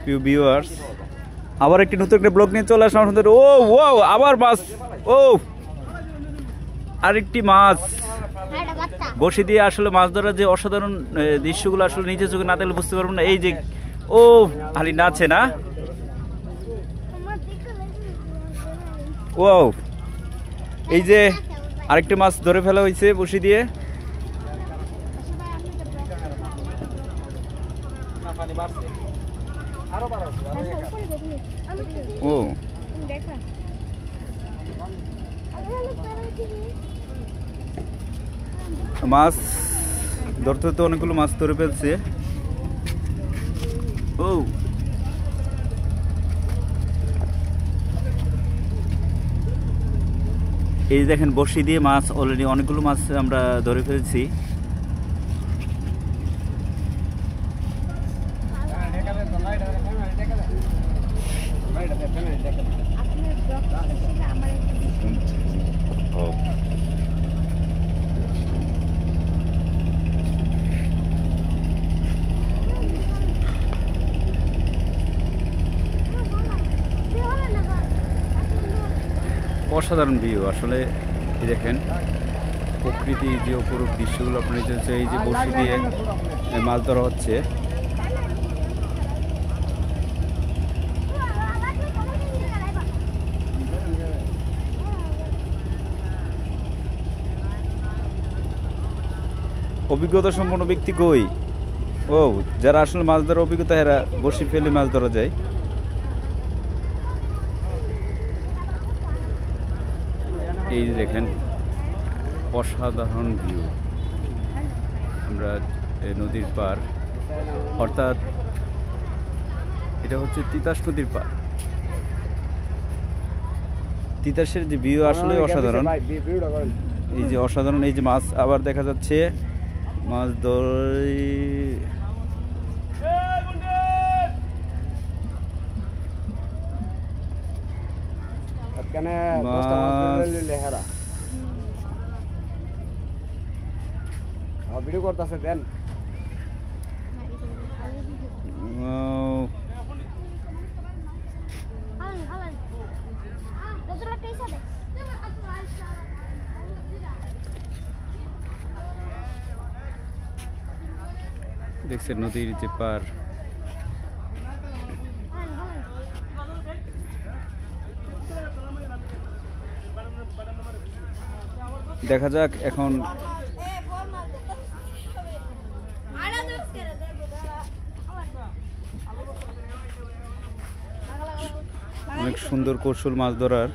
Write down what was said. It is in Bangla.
প্রিয় ভিউয়ার্স, আবার একটি নতুন একটা ব্লগ নিয়ে চলে আসলাম আপনাদের। ও ওয়াও, আবার মাছ। ও আরেকটি মাছ বসে দিয়ে। আসলে মাছ ধরার যে অসাধারণ দৃশ্যগুলো আসলে নিজের চোখে না দেখলে বুঝতে পারবো না। এই যে ও খালি নাচে না। ওয়াও, এই যে আরেকটি মাছ ধরে ফেলা হয়েছে বসে দিয়ে। ও মাছ ধরতে তো অনেকগুলো মাছ ধরে ফেলছে। ও এই দেখেন বসি দিয়ে মাছ অলরেডি অনেকগুলো মাছ আমরা ধরে ফেলছি। অসাধারণ ভিউ আসলে। দেখেন প্রকৃতি যে অপরূপ দৃশ্যগুলো আপনার এই যে বসি দিয়ে মাছ ধরা হচ্ছে। অভিজ্ঞতা সম্পন্ন ব্যক্তি কই? ও যারা আসলে মাছ ধরার অভিজ্ঞতা, এরা বসি ফেলে মাছ ধরা যায়। এই যে দেখেন অসাধারণ ভিউ। আমরা নদীর পার, অর্থাৎ এটা হচ্ছে তিতাস নদীর পার। তিতাসের যে ভিউ আসলে অসাধারণ। এই যে অসাধারণ, এই যে মাছ আবার দেখা যাচ্ছে। মাছ ধরে ভিডিও করতেছে দেন। দেখছেন নদীর যে পার। দেখা যাক এখন অনেক সুন্দর কৌশল মাছ ধরার।